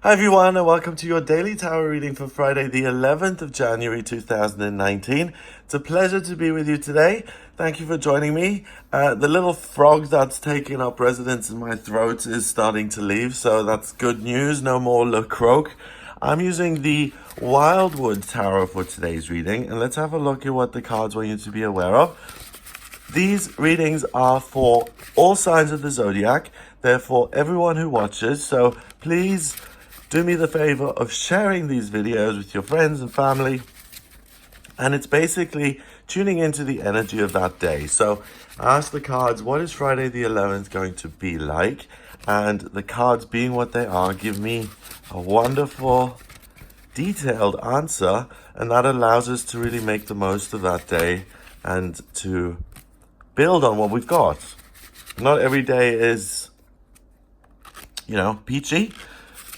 Hi everyone, and welcome to your daily tarot reading for Friday, the 11th of January 2019. It's a pleasure to be with you today. Thank you for joining me. The little frog that's taking up residence in my throat is starting to leave, so that's good news. No more Le Croc. I'm using the Wildwood Tarot for today's reading, and let's have a look at what the cards want you to be aware of. These readings are for all signs of the zodiac. They're for everyone who watches, so please do me the favor of sharing these videos with your friends and family. And it's basically tuning into the energy of that day. So I ask the cards, what is Friday the 11th going to be like? And the cards, being what they are, give me a wonderful, detailed answer. And that allows us to really make the most of that day and to build on what we've got. Not every day is, peachy.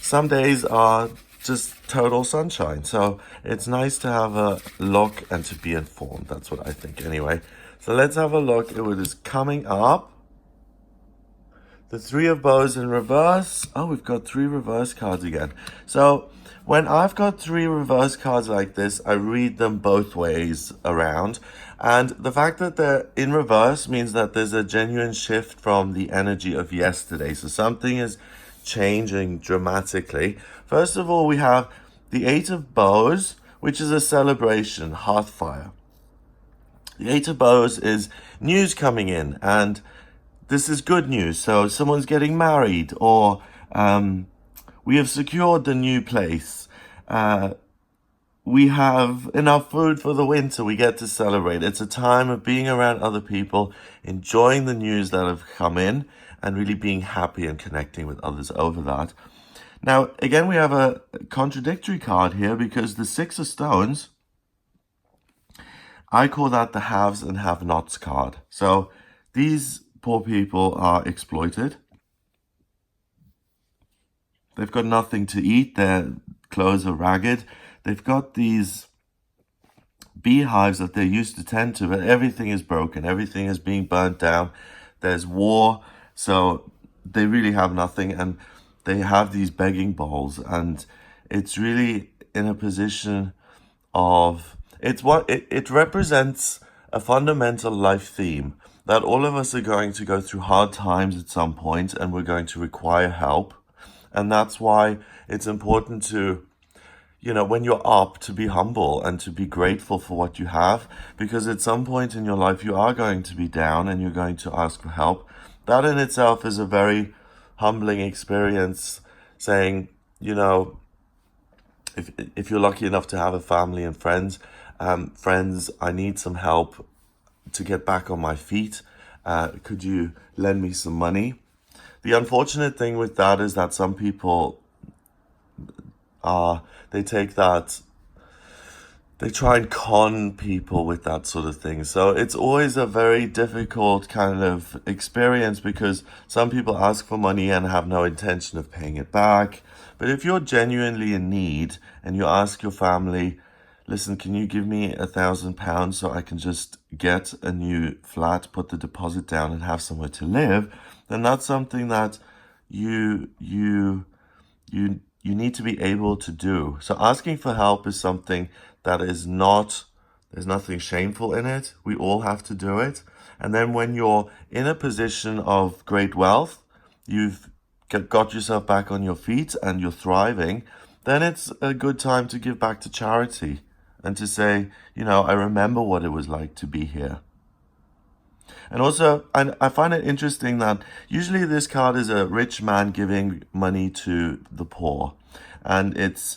Some days are just total sunshine. So it's nice to have a look and to be informed. That's what I think anyway. So let's have a look at what is coming up. The Three of Bows in reverse. Oh, we've got three reverse cards again. So when I've got three reverse cards like this, I read them both ways around. And the fact that they're in reverse means that there's a genuine shift from the energy of yesterday. So something is changing dramatically. First of all, we have the Eight of Bows, which is a celebration, hearthfire. The Eight of Bows is news coming in, and this is good news. So someone's getting married, or we have secured the new place. We have enough food for the winter. We get to celebrate. It's a time of being around other people, enjoying the news that have come in, and really being happy and connecting with others over that. Now, again, we have a contradictory card here because the Six of Stones, I call that the haves and have-nots card. So these poor people are exploited. They've got nothing to eat. Their clothes are ragged. They've got these beehives that they used to tend to, but everything is broken. Everything is being burnt down. There's war. So they really have nothing, and they have these begging bowls, and it's really in a position of, it represents a fundamental life theme that all of us are going to go through hard times at some point, and we're going to require help. And that's why it's important to, when you're up, to be humble and to be grateful for what you have, because at some point in your life you are going to be down and you're going to ask for help. That in itself is a very humbling experience, saying, if you're lucky enough to have a family and friends, I need some help to get back on my feet. Could you lend me some money? The unfortunate thing with that is that some people they try and con people with that sort of thing. So it's always a very difficult kind of experience, because some people ask for money and have no intention of paying it back. But if you're genuinely in need and you ask your family, listen, can you give me £1,000 so I can just get a new flat, put the deposit down and have somewhere to live, then that's something that you need to be able to do. So asking for help is something that is not, there's nothing shameful in it. We all have to do it. And then when you're in a position of great wealth, you've got yourself back on your feet and you're thriving, then it's a good time to give back to charity and to say, I remember what it was like to be here. And also, I find it interesting that usually this card is a rich man giving money to the poor. And it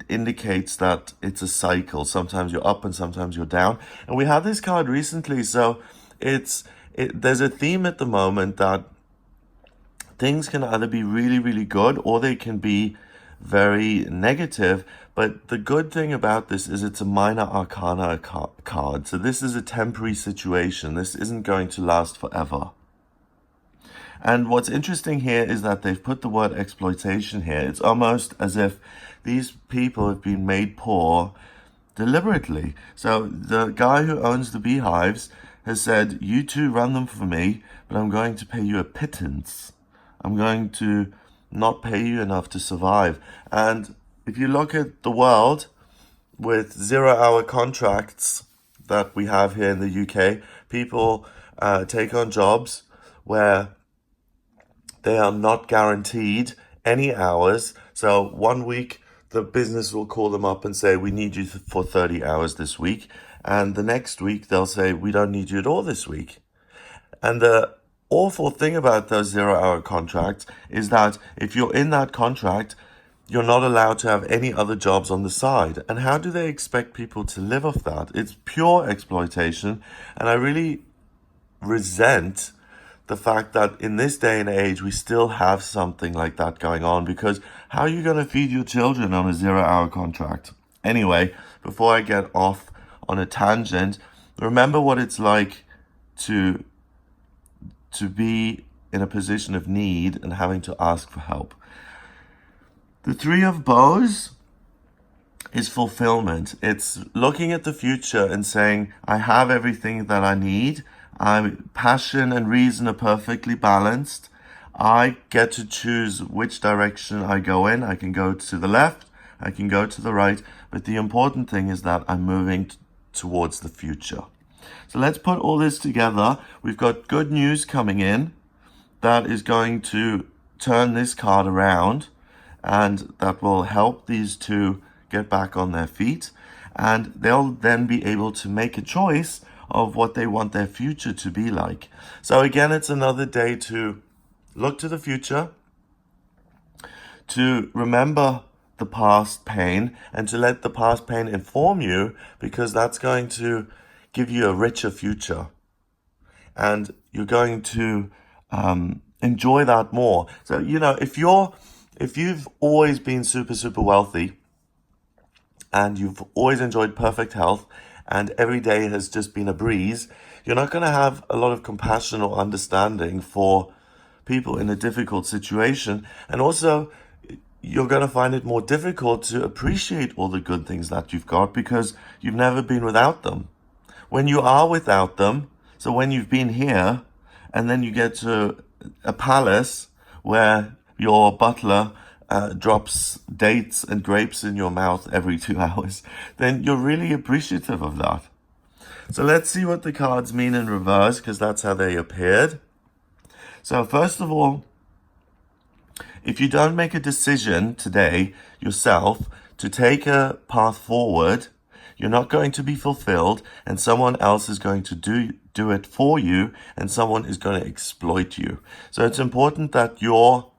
indicates that it's a cycle. Sometimes you're up and sometimes you're down. And we had this card recently, so there's a theme at the moment that things can either be really, really good or they can be very negative. But the good thing about this is it's a minor arcana card. So this is a temporary situation. This isn't going to last forever. And what's interesting here is that they've put the word exploitation here. It's almost as if these people have been made poor deliberately. So the guy who owns the beehives has said, you two run them for me, but I'm going to pay you a pittance. I'm going to not pay you enough to survive. And if you look at the world with 0-hour contracts that we have here in the UK, people take on jobs where they are not guaranteed any hours. So one week, the business will call them up and say, we need you for 30 hours this week. And the next week, they'll say, we don't need you at all this week. And the awful thing about those 0-hour contracts is that if you're in that contract, you're not allowed to have any other jobs on the side. And how do they expect people to live off that? It's pure exploitation. And I really resent the fact that in this day and age, we still have something like that going on, because how are you going to feed your children on a 0-hour contract? Anyway, before I get off on a tangent, remember what it's like to be in a position of need and having to ask for help. The Three of Bows is fulfillment. It's looking at the future and saying, I have everything that I need. Passion and reason are perfectly balanced. I get to choose which direction I go in. I can go to the left, I can go to the right, but the important thing is that I'm moving towards the future. So let's put all this together. We've got good news coming in that is going to turn this card around, and that will help these two get back on their feet, and they'll then be able to make a choice of what they want their future to be like. So again, it's another day to look to the future, to remember the past pain, and to let the past pain inform you, because that's going to give you a richer future. And you're going to enjoy that more. So, if you've always been super, super wealthy, and you've always enjoyed perfect health, and every day has just been a breeze, you're not going to have a lot of compassion or understanding for people in a difficult situation. And also, you're going to find it more difficult to appreciate all the good things that you've got, because you've never been without them. When you are without them, so when you've been here, and then you get to a palace where your butler drops dates and grapes in your mouth every 2 hours, then you're really appreciative of that. So let's see what the cards mean in reverse, because that's how they appeared. So first of all, if you don't make a decision today yourself to take a path forward, you're not going to be fulfilled, and someone else is going to do it for you, and someone is going to exploit you. So it's important that you're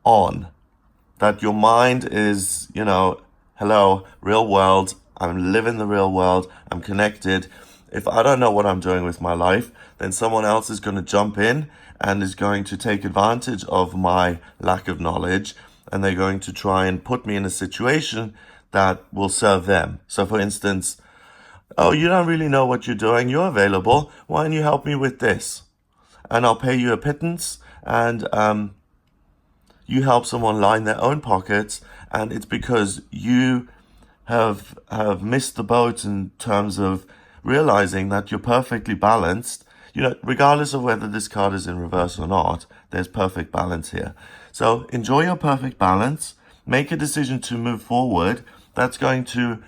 on, that your mind is, hello, real world, I'm living the real world, I'm connected. If I don't know what I'm doing with my life, then someone else is going to jump in and is going to take advantage of my lack of knowledge, and they're going to try and put me in a situation that will serve them. So for instance, oh, you don't really know what you're doing, you're available, why don't you help me with this? And I'll pay you a pittance, and you help someone line their own pockets, and it's because you have missed the boat in terms of realizing that you're perfectly balanced. Regardless of whether this card is in reverse or not, there's perfect balance here. So enjoy your perfect balance, make a decision to move forward. That's going to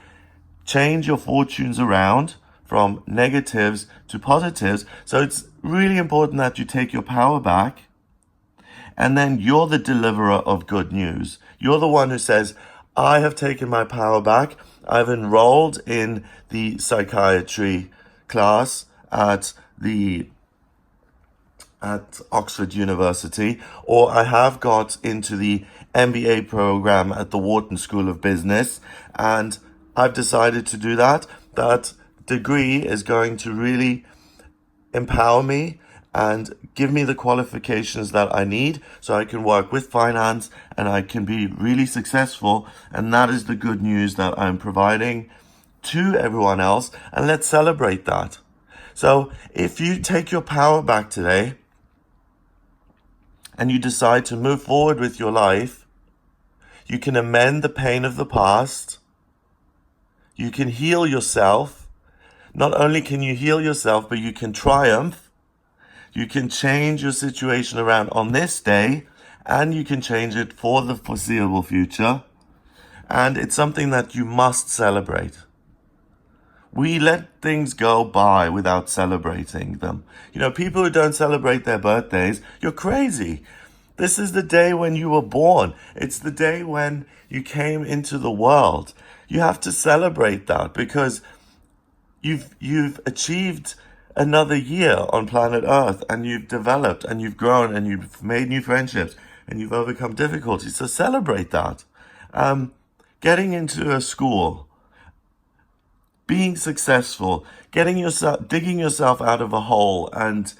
change your fortunes around from negatives to positives. So it's really important that you take your power back. And then you're the deliverer of good news. You're the one who says, I have taken my power back. I've enrolled in the psychiatry class at Oxford University, or I have got into the MBA program at the Wharton School of Business, and I've decided to do that. That degree is going to really empower me and give me the qualifications that I need so I can work with finance and I can be really successful. And that is the good news that I'm providing to everyone else. And let's celebrate that. So if you take your power back today and you decide to move forward with your life, you can amend the pain of the past. You can heal yourself. Not only can you heal yourself, but you can triumph. You can change your situation around on this day, and you can change it for the foreseeable future. And it's something that you must celebrate. We let things go by without celebrating them. You know, people who don't celebrate their birthdays, you're crazy. This is the day when you were born. It's the day when you came into the world. You have to celebrate that because you've achieved another year on planet Earth, and you've developed and you've grown and you've made new friendships and you've overcome difficulties. So celebrate that. Getting into a school, being successful, digging yourself out of a hole and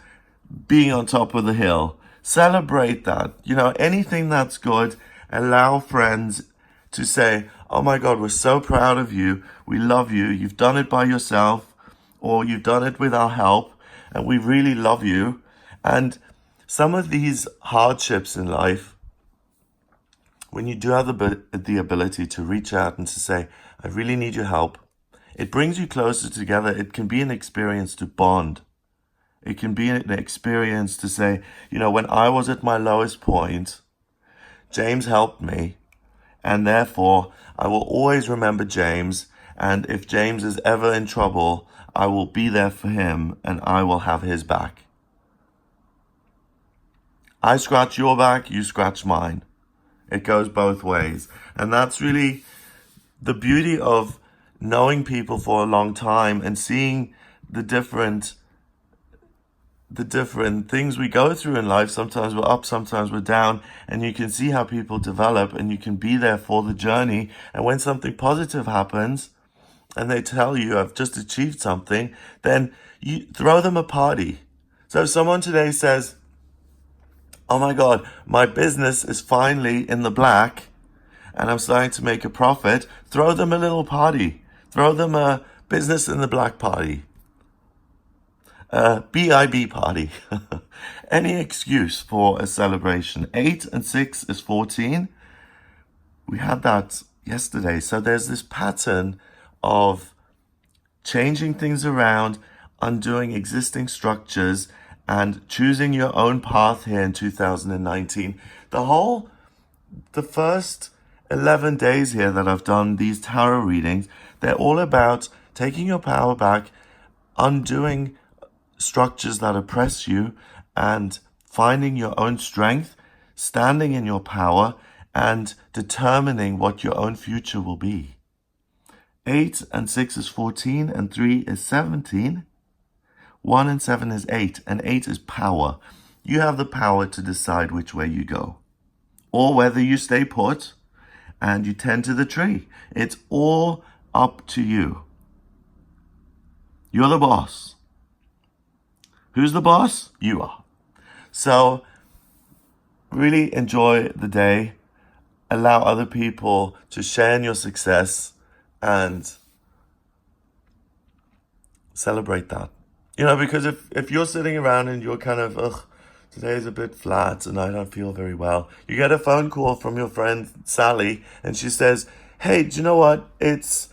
being on top of the hill. Celebrate that. You know, anything that's good, allow friends to say, oh my God, we're so proud of you. We love you. You've done it by yourself, or you've done it with our help, and we really love you. And some of these hardships in life, when you do have the ability to reach out and to say, I really need your help, it brings you closer together. It can be an experience to bond. It can be an experience to say, you know, when I was at my lowest point, James helped me, and therefore I will always remember James. And if James is ever in trouble, I will be there for him and I will have his back. I scratch your back, you scratch mine. It goes both ways. And that's really the beauty of knowing people for a long time and seeing the different things we go through in life. Sometimes we're up, sometimes we're down, and you can see how people develop, and you can be there for the journey. And when something positive happens and they tell you, I've just achieved something, then you throw them a party. So if someone today says, oh my God, my business is finally in the black and I'm starting to make a profit, throw them a little party. Throw them a business in the black party. BIB party. Any excuse for a celebration. 8 and 6 is 14. We had that yesterday. So there's this pattern of changing things around, undoing existing structures, and choosing your own path here in 2019. The first 11 days here that I've done these tarot readings, they're all about taking your power back, undoing structures that oppress you, and finding your own strength, standing in your power, and determining what your own future will be. 8 and 6 is 14, and 3 is 17. 1 and 7 is 8, and 8 is power. You have the power to decide which way you go, or whether you stay put and you tend to the tree. It's all up to you. You're the boss. Who's the boss? You are. So really enjoy the day. Allow other people to share in your success and celebrate that. You know, because if you're sitting around and you're kind of, ugh, today's a bit flat and I don't feel very well, you get a phone call from your friend Sally and she says, hey, do you know what? It's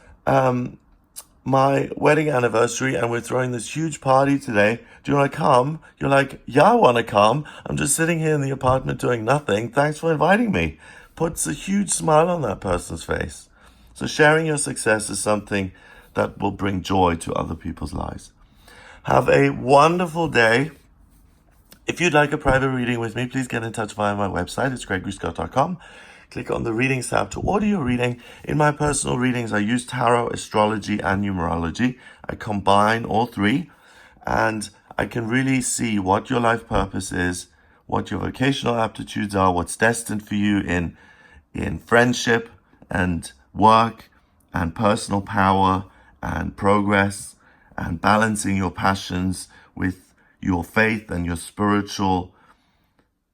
my wedding anniversary and we're throwing this huge party today. Do you want to come? You're like, yeah, I want to come. I'm just sitting here in the apartment doing nothing. Thanks for inviting me. Puts a huge smile on that person's face. So sharing your success is something that will bring joy to other people's lives. Have a wonderful day. If you'd like a private reading with me, please get in touch via my website. It's gregoryscott.com. Click on the Readings tab to order your reading. In my personal readings, I use tarot, astrology, and numerology. I combine all three, and I can really see what your life purpose is, what your vocational aptitudes are, what's destined for you in friendship and work and personal power and progress, and balancing your passions with your faith and your spiritual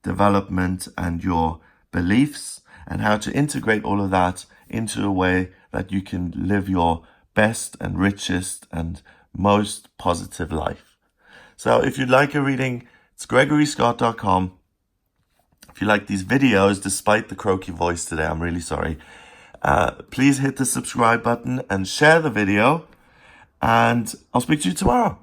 development and your beliefs, and how to integrate all of that into a way that you can live your best and richest and most positive life. So if you'd like a reading, it's gregoryscott.com. If you like these videos, despite the croaky voice today, I'm really sorry. Please hit the subscribe button and share the video. And I'll speak to you tomorrow.